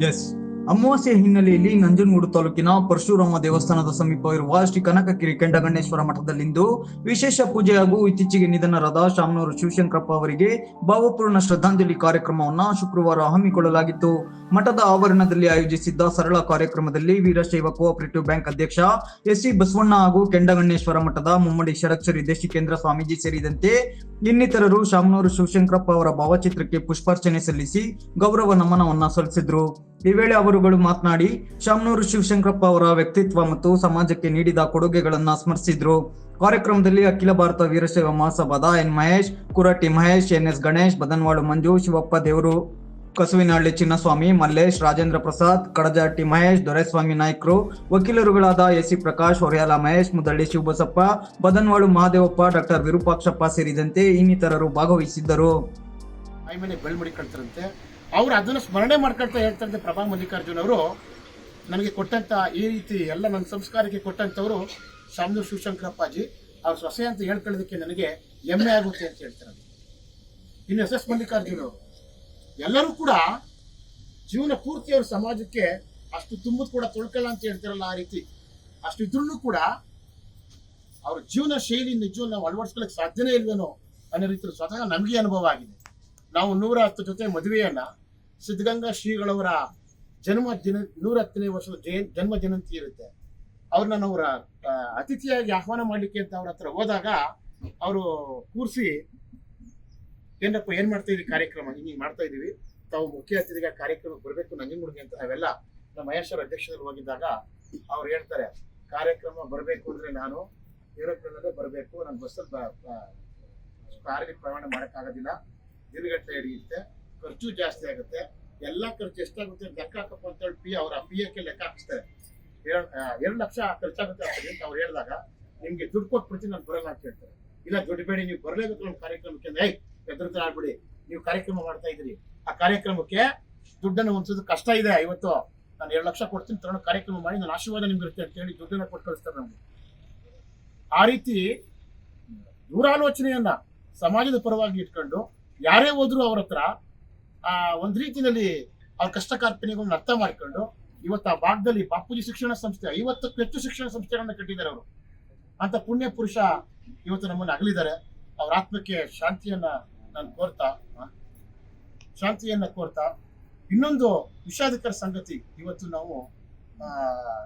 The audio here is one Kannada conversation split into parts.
ಎಸ್, ಅಮಾವಾಸ್ಯೆ ಹಿನ್ನೆಲೆಯಲ್ಲಿ ನಂಜನಗೂಡು ತಾಲೂಕಿನ ಪರಶುರಾಮ ದೇವಸ್ಥಾನದ ಸಮೀಪ ಇರುವ ಶ್ರೀ ಕನಕಗಿರಿ ಕೆಂಡಗಣ್ಣೇಶ್ವರ ಮಠದಲ್ಲಿಂದು ವಿಶೇಷ ಪೂಜೆ ಹಾಗೂ ಇತ್ತೀಚೆಗೆ ನಿಧನರಾದ ಶಾಮನೂರು ಶಿವಶಂಕರಪ್ಪ ಅವರಿಗೆ ಭಾವಪೂರ್ಣ ಶ್ರದ್ಧಾಂಜಲಿ ಕಾರ್ಯಕ್ರಮವನ್ನು ಶುಕ್ರವಾರ ಹಮ್ಮಿಕೊಳ್ಳಲಾಗಿತ್ತು. ಮಠದ ಆವರಣದಲ್ಲಿ ಆಯೋಜಿಸಿದ್ದ ಸರಳ ಕಾರ್ಯಕ್ರಮದಲ್ಲಿ ವೀರಶೈವ ಕೋಆಪರೇಟಿವ್ ಬ್ಯಾಂಕ್ ಅಧ್ಯಕ್ಷ ಎಸ್.ಸಿ. ಬಸವಣ್ಣ ಹಾಗೂ ಕೆಂಡಗಣ್ಣೇಶ್ವರ ಮಠದ ಮುಮ್ಮಡಿ ಷಡಕ್ಷರಿ ದೇಶಿಕೇಂದ್ರ ಸ್ವಾಮೀಜಿ ಸೇರಿದಂತೆ ಇನ್ನಿತರರು ಶಾಮನೂರು ಶಿವಶಂಕರಪ್ಪ ಅವರ ಭಾವಚಿತ್ರಕ್ಕೆ ಪುಷ್ಪಾರ್ಚನೆ ಸಲ್ಲಿಸಿ ಗೌರವ ನಮನವನ್ನ ಸಲ್ಲಿಸಿದ್ರು. ಈ ವೇಳೆ ಅವರುಗಳು ಮಾತನಾಡಿ ಶಾಮನೂರು ಶಿವಶಂಕರಪ್ಪ ಅವರ ವ್ಯಕ್ತಿತ್ವ ಮತ್ತು ಸಮಾಜಕ್ಕೆ ನೀಡಿದ ಕೊಡುಗೆಗಳನ್ನ ಸ್ಮರಿಸಿದ್ರು. ಕಾರ್ಯಕ್ರಮದಲ್ಲಿ ಅಖಿಲ ಭಾರತ ವೀರಶೈವ ಮಹಾಸಭಾದ ಎನ್ ಮಹೇಶ್, ಕುರಟಿ ಮಹೇಶ್, ಎನ್.ಎಸ್. ಗಣೇಶ್, ಬದನವಾಳು ಮಂಜು, ಶಿವಪ್ಪ ದೇವರು, ಕಸುವಿನಹಳ್ಳಿ ಚಿನ್ನಸ್ವಾಮಿ, ಮಲ್ಲೇಶ್, ರಾಜೇಂದ್ರ ಪ್ರಸಾದ್, ಕಡಜಾಟಿ ಮಹೇಶ್, ದೊರೆಸ್ವಾಮಿ ನಾಯ್ಕರು, ವಕೀಲರುಗಳಾದ ಎಸ್.ಸಿ. ಪ್ರಕಾಶ್, ಹೊರೆಯಾಲ ಮಹೇಶ್, ಮುದಳ್ಳಿ ಶಿವಬಸಪ್ಪ, ಬದನವಾಳು ಮಹಾದೇವಪ್ಪ, ಡಾಕ್ಟರ್ ವಿರೂಪಾಕ್ಷಪ್ಪ ಸೇರಿದಂತೆ ಇನ್ನಿತರರು ಭಾಗವಹಿಸಿದ್ದರು. ಅವರು ಅದನ್ನು ಸ್ಮರಣೆ ಮಾಡ್ಕೊಳ್ತಾ ಹೇಳ್ತಾರೆ. ಪ್ರಭಾ ಮಲ್ಲಿಕಾರ್ಜುನ್ ಅವರು ನನಗೆ ಕೊಟ್ಟಂತ ಈ ರೀತಿ ಎಲ್ಲ ನನ್ನ ಸಂಸ್ಕಾರಕ್ಕೆ ಕೊಟ್ಟಂಥವರು ಶಾಮನೂರು ಶಿವಶಂಕರಪ್ಪಾಜಿ. ಅವ್ರ ಸೊಸೆ ಅಂತ ಹೇಳ್ಕೊಳ್ಳೋದಕ್ಕೆ ನನಗೆ ಹೆಮ್ಮೆ ಆಗುತ್ತೆ ಅಂತ ಹೇಳ್ತಾರೆ. ಇನ್ನು ಎಸ್.ಎಸ್. ಮಲ್ಲಿಕಾರ್ಜುನ್ ಅವರು ಎಲ್ಲರೂ ಕೂಡ ಜೀವನ ಪೂರ್ತಿ ಅವ್ರ ಸಮಾಜಕ್ಕೆ ಅಷ್ಟು ತುಂಬದ್ ಕೂಡ ತೊಳ್ಕೊಳ್ಳ ಅಂತ ಹೇಳ್ತಾರಲ್ಲ, ಆ ರೀತಿ ಅಷ್ಟು ಇದ್ರೂ ಕೂಡ ಅವ್ರ ಜೀವನ ಶೈಲಿ ನಿಜವನ್ನ ನಾವು ಅಳವಡಿಸ್ಕೊಳ್ಳೋಕೆ ಸಾಧ್ಯನೇ ಇಲ್ವೇನೋ ಅನ್ನೋ ರೀತಿ ಸ್ವತಃ ನಮಗೆ ಅನುಭವ ಆಗಿದೆ. ನಾವು 110 ಜೊತೆ ಮದುವೆಯನ್ನ ಸಿದ್ಧಗಂಗಾ ಶ್ರೀಗಳವರ 110ನೇ ವರ್ಷದ ಜನ್ಮ ಜಯಂತಿ ಇರುತ್ತೆ. ಅವ್ರನ್ನ ನಾವು ಅತಿಥಿಯಾಗಿ ಆಹ್ವಾನ ಮಾಡ್ಲಿಕ್ಕೆ ಅಂತ ಅವ್ರ ಹತ್ರ ಹೋದಾಗ ಅವರು ಕೂರಿಸಿ, ಏನಪ್ಪ ಏನ್ ಮಾಡ್ತಾ ಇದೀವಿ ಕಾರ್ಯಕ್ರಮ, ಹಿಂಗೆ ಮಾಡ್ತಾ ಇದೀವಿ, ತಾವು ಮುಖ್ಯ ಅತಿಥಿಗೆ ಕಾರ್ಯಕ್ರಮಕ್ಕೆ ಬರಬೇಕು ನಂಜನಗೂಡಿಗೆ ಅಂತ ನಾವೆಲ್ಲ ನಮ್ಮ ಮಹೇಶ್ವರ ಅಧ್ಯಕ್ಷರಲ್ಲಿ ಹೋಗಿದ್ದಾಗ ಅವ್ರು ಹೇಳ್ತಾರೆ, ಕಾರ್ಯಕ್ರಮ ಬರಬೇಕು ಅಂದ್ರೆ ನಾನು ಏರೋಪ್ಲೇನಲ್ಲೇ ಬರಬೇಕು, ನನ್ನ ಬಸ್ಸಲ್ಲಿ ಕಾರಲ್ಲಿ ಪ್ರಯಾಣ ಮಾಡೋಕ್ಕಾಗೋದಿಲ್ಲ, ದಿನಗಟ್ಟಲೆ ಹಿಡಿಯುತ್ತೆ, ಖರ್ಚು ಜಾಸ್ತಿ ಆಗುತ್ತೆ, ಎಲ್ಲ ಖರ್ಚು ಎಷ್ಟಾಗುತ್ತೆ ಲೆಕ್ಕ ಹಾಕಪ್ಪ ಅಂತ ಹೇಳಿ ಅವರ PA ಲೆಕ್ಕ ಹಾಕಿಸ್ತಾರೆ. 2 ಲಕ್ಷ ಖರ್ಚಾಗುತ್ತೆ ಅಂತ ಅವ್ರು ಹೇಳಿದಾಗ ನಿಮ್ಗೆ ದುಡ್ಡು ಕೊಟ್ಬಿಡ್ತೀನಿ, ನಾನು ಬರಲ್ಲ ಅಂತ ಹೇಳ್ತಾರೆ. ಇಲ್ಲ, ದುಡ್ಡು ಬೇಡಿ, ನೀವು ಬರಲೇಬೇಕು ನಮ್ಮ ಕಾರ್ಯಕ್ರಮಕ್ಕೆ. ಎದುರು ಆಗ್ಬಿಡಿ, ನೀವು ಕಾರ್ಯಕ್ರಮ ಮಾಡ್ತಾ ಇದ್ರಿ, ಆ ಕಾರ್ಯಕ್ರಮಕ್ಕೆ ದುಡ್ಡನ್ನು ಹೊಂದಿಸೋದು ಕಷ್ಟ ಇದೆ, ಇವತ್ತು ನಾನು 2 ಲಕ್ಷ ಕೊಡ್ತೀನಿ, ತಗೊಂಡು ಕಾರ್ಯಕ್ರಮ ಮಾಡಿ ನನ್ನ ಆಶೀರ್ವಾದ ನಿಮ್ಗೆ ಇರುತ್ತೆ ಅಂತ ಹೇಳಿ ದುಡ್ಡನ್ನ ಕೊಟ್ಟು ಕಳಿಸ್ತಾರೆ ನಮ್ಗೆ. ಆ ರೀತಿ ದೂರಾಲೋಚನೆಯನ್ನ ಸಮಾಜದ ಪರವಾಗಿ ಇಟ್ಕೊಂಡು ಯಾರೇ ಹೋದ್ರು ಅವ್ರ ಹತ್ರ ಒಂದ್ ರೀತಿಯಲ್ಲಿ ಅವ್ರ ಕಷ್ಟ ಕಾರ್ಪಣ್ಯಗಳನ್ನ ಅರ್ಥ ಮಾಡ್ಕೊಂಡು ಇವತ್ತು ಆ ಭಾಗದಲ್ಲಿ ಬಾಪೂಜಿ ಶಿಕ್ಷಣ ಸಂಸ್ಥೆ 50ಕ್ಕೂ ಹೆಚ್ಚು ಶಿಕ್ಷಣ ಸಂಸ್ಥೆಗಳನ್ನ ಕಟ್ಟಿದ್ದಾರೆ ಅವರು. ಅಂತ ಪುಣ್ಯ ಪುರುಷ ಇವತ್ತು ನಮ್ಮನ್ನು ಅಗಲಿದ್ದಾರೆ. ಅವ್ರ ಆತ್ಮಕ್ಕೆ ಶಾಂತಿಯನ್ನ ಕೋರ್ತಾ ಇನ್ನೊಂದು ವಿಷಾದಕರ ಸಂಗತಿ ಇವತ್ತು ನಾವು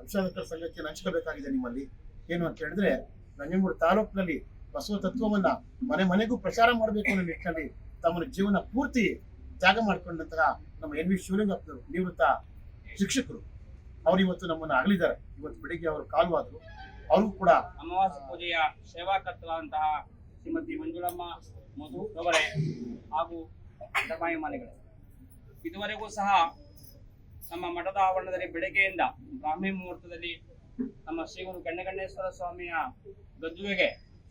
ವಿಷಾದಕರ ಸಂಗತಿಯನ್ನು ಹಂಚ್ಕೋಬೇಕಾಗಿದೆ ನಿಮ್ಮಲ್ಲಿ. ಏನು ಅಂತ ಹೇಳಿದ್ರೆ, ನಂಜನಗೂಡು ತಾಲೂಕಿನಲ್ಲಿ ಬಸವ ತತ್ವವನ್ನ ಮನೆ ಮನೆಗೂ ಪ್ರಚಾರ ಮಾಡಬೇಕು ಅನ್ನೋ ನಿಟ್ಟಿನಲ್ಲಿ ತಮ್ಮ ಜೀವನ ಪೂರ್ತಿ ತ್ಯಾಗ ಮಾಡ್ಕೊಂಡಂತಹ ನಮ್ಮ ಎನ್.ವಿ. ಶಿವಲಿಂಗಪ್ಪನವರು ನಿವೃತ್ತ ಶಿಕ್ಷಕರು, ಅವ್ರು ಇವತ್ತು ನಮ್ಮನ್ನ ಅಗಲಿದ್ದಾರೆ. ಇವತ್ತು ಬೆಳಿಗ್ಗೆ ಅವರು ಕಾಲವಾದ್ರು. ಅವ್ರಿಗೂ ಕೂಡ ಅಮಾವಾಸ್ಯ ಪೂಜೆಯ ಸೇವಾಕರ್ತರಾದಂತಹ ಶ್ರೀಮತಿ ಮಂಜುಳಮ್ಮ ಮಧು ಅವರೇ ಹಾಗೂ ದಮಾಯಿ ಮನೆಗಳೇ, ಇದುವರೆಗೂ ಸಹ ನಮ್ಮ ಮಠದ ಆವರಣದಲ್ಲಿ ಬೆಳಗ್ಗೆಯಿಂದ ಬ್ರಾಹ್ಮಿ ಮುಹೂರ್ತದಲ್ಲಿ ನಮ್ಮ ಶ್ರೀಗುರು ಕೆಂಡಗಣ್ಣೇಶ್ವರ ಸ್ವಾಮಿಯ ಗದ್ದುಗೆಗೆ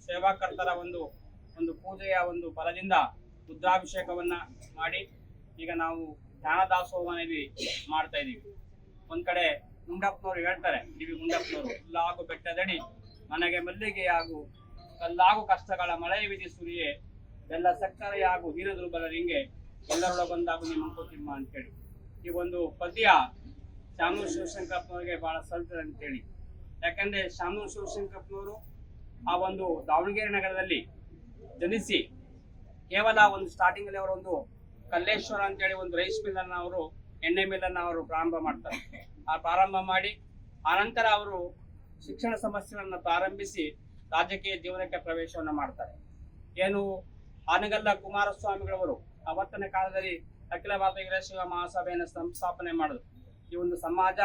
ಸೇವಾಕರ್ತರ ಒಂದು ಪೂಜೆಯ ಒಂದು ಫಲದಿಂದ ರುದ್ರಾಭಿಷೇಕವನ್ನ ಮಾಡಿ ಈಗ ನಾವು ಜ್ಞಾನ ದಾಸೋಹವನಲ್ಲಿ ಮಾಡ್ತಾ ಇದೀವಿ. ಒಂದ್ ಕಡೆ ಗುಂಡಪ್ಪನವರು ಹೇಳ್ತಾರೆ, ಡಿ.ವಿ. ಗುಂಡಪ್ಪನವರು, ಹುಲ್ಲಾಗು ಬೆಟ್ಟದಡಿ ಮನೆಗೆ ಮಲ್ಲಿಗೆ ಹಾಗೂ ಕಲ್ಲಾಗು ಕಷ್ಟಗಳ ಮಳೆ ವಿಧಿ ಸುರಿಯೇ ಎಲ್ಲ ಸಕ್ಕರೆಯಾಗು ಹೀನ ದುರ್ಬಲರಿಂಗೆ ಎಲ್ಲರೊಳಗೊಂದಾಗು ನಿಮ್ಮ ಮಂಕುತಿಮ್ಮ ಅಂತೇಳಿ ಈ ಒಂದು ಪದ್ಯ ಶಾಮನೂರು ಶಿವಶಂಕರಪ್ಪನವರಿಗೆ ಬಹಳ ಸಲ್ತದೆ ಅಂತೇಳಿ. ಯಾಕಂದ್ರೆ ಶಾಮನೂರು ಶಿವಶಂಕರಪ್ಪನವರು ಆ ಒಂದು ದಾವಣಗೆರೆ ನಗರದಲ್ಲಿ ಜನಿಸಿ ಕೇವಲ ಒಂದು ಸ್ಟಾರ್ಟಿಂಗ್ ಅಲ್ಲಿ ಅವರು ಒಂದು ಕಲ್ಲೇಶ್ವರ ಅಂತೇಳಿ ಒಂದು ರೈಸ್ ಮಿಲ್ ಅನ್ನ ಅವರು ಎಣ್ಣೆ ಮಿಲ್ ಅನ್ನ ಅವರು ಪ್ರಾರಂಭ ಮಾಡ್ತಾರೆ. ಆ ಪ್ರಾರಂಭ ಮಾಡಿ ಆನಂತರ ಅವರು ಶಿಕ್ಷಣ ಸಮಸ್ಯೆಗಳನ್ನ ಪ್ರಾರಂಭಿಸಿ ರಾಜಕೀಯ ಜೀವನಕ್ಕೆ ಪ್ರವೇಶವನ್ನ ಮಾಡ್ತಾರೆ. ಏನು ಆನಗಲ್ಲ ಕುಮಾರಸ್ವಾಮಿಗಳವರು ಅವತ್ತನೇ ಕಾಲದಲ್ಲಿ ಅಖಿಲ ಭಾರತ ವೀರಶೈವ ಮಹಾಸಭೆಯನ್ನು ಸಂಸ್ಥಾಪನೆ ಮಾಡಿದ್ರು. ಈ ಒಂದು ಸಮಾಜ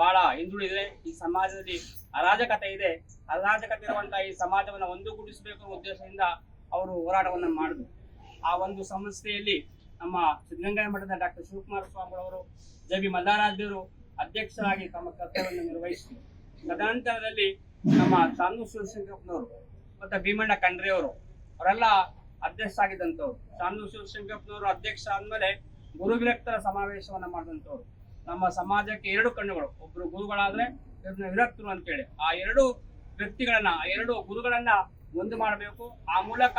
ಬಹಳ ಹಿಂದುಳಿದಿದೆ, ಈ ಸಮಾಜದಲ್ಲಿ ಅರಾಜಕತೆ ಇದೆ, ಅರಾಜಕತೆ ಇರುವಂತಹ ಈ ಸಮಾಜವನ್ನು ಒಂದುಗೂಡಿಸಬೇಕು ಅನ್ನೋ ಉದ್ದೇಶದಿಂದ ಅವರು ಹೋರಾಟವನ್ನ ಮಾಡಿದ್ರು. ಆ ಒಂದು ಸಂಸ್ಥೆಯಲ್ಲಿ ನಮ್ಮ ಸಿದ್ಧಗಂಗಾ ಮಠದ ಡಾಕ್ಟರ್ ಶಿವಕುಮಾರ ಸ್ವಾಮಿಗಳವರು, ಜೆ.ಬಿ. ಮಲ್ಲಾರಾಧ್ಯರು ಅಧ್ಯಕ್ಷರಾಗಿ ತಮ್ಮ ಕರ್ತವ್ಯವನ್ನು ನಿರ್ವಹಿಸಿದರು. ತದನಂತರದಲ್ಲಿ ನಮ್ಮ ಶಾಮನೂರು ಶಿವಶಂಕರಪ್ಪನವರು ಮತ್ತೆ ಭೀಮಣ್ಣ ಖಂಡ್ರೆಯವರು ಅವರೆಲ್ಲ ಅಧ್ಯಕ್ಷರಾಗಿದ್ದಂಥವ್ರು. ಶಾಮನೂರು ಶಿವಶಂಕರಪ್ಪನವರು ಅಧ್ಯಕ್ಷ ಆದ್ಮೇಲೆ ಗುರು ವಿರಕ್ತರ ಸಮಾವೇಶವನ್ನ ಮಾಡಿದಂಥವ್ರು. ನಮ್ಮ ಸಮಾಜಕ್ಕೆ 2 ಕಣ್ಣುಗಳು, ಒಬ್ರು ಗುರುಗಳಾದ್ರೆ ವಿರಕ್ತರು ಅಂತೇಳಿ ಆ 2 ವ್ಯಕ್ತಿಗಳನ್ನ, ಆ 2 ಗುರುಗಳನ್ನ ಒಂದು ಮಾಡಬೇಕು, ಆ ಮೂಲಕ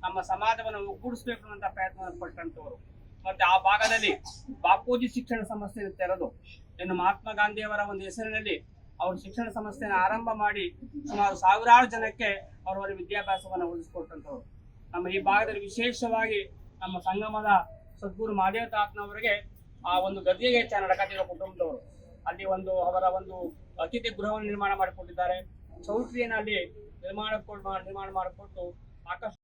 ನಮ್ಮ ಸಮಾಜವನ್ನು ಒಗ್ಗೂಡಿಸಬೇಕು ಅಂತ ಪ್ರಯತ್ನ ಪಟ್ಟಂತವರು. ಮತ್ತೆ ಆ ಭಾಗದಲ್ಲಿ ಬಾಪೂಜಿ ಶಿಕ್ಷಣ ಸಂಸ್ಥೆ ತೆರೆದು ಇನ್ನು ಮಹಾತ್ಮ ಗಾಂಧಿಯವರ ಒಂದು ಹೆಸರಿನಲ್ಲಿ ಅವರು ಶಿಕ್ಷಣ ಸಂಸ್ಥೆಯನ್ನು ಆರಂಭ ಮಾಡಿ ಸುಮಾರು ಸಾವಿರಾರು ಜನಕ್ಕೆ ಅವರವರ ವಿದ್ಯಾಭ್ಯಾಸವನ್ನು ಉಳಿಸಿಕೊಟ್ಟಂತವ್ರು. ನಮ್ಮ ಈ ಭಾಗದಲ್ಲಿ ವಿಶೇಷವಾಗಿ ನಮ್ಮ ಸಂಗಮದ ಸದ್ಗುರು ಮಹಾದೇವ ತಾತನವರಿಗೆ ಆ ಒಂದು ಗದ್ದಿಗೆ ನಡಕತ್ತಿರೋ ಕುಟುಂಬದವರು ಅಲ್ಲಿ ಒಂದು ಅವರ ಒಂದು ಅತಿಥಿ ಗೃಹವನ್ನು ನಿರ್ಮಾಣ ಮಾಡಿಕೊಂಡಿದ್ದಾರೆ. ಚೌಟ್ರಿಯನ್ನು ಅಲ್ಲಿ ನಿರ್ಮಾಣ ಮಾಡಿಕೊಟ್ಟು ಸಾಕಷ್ಟು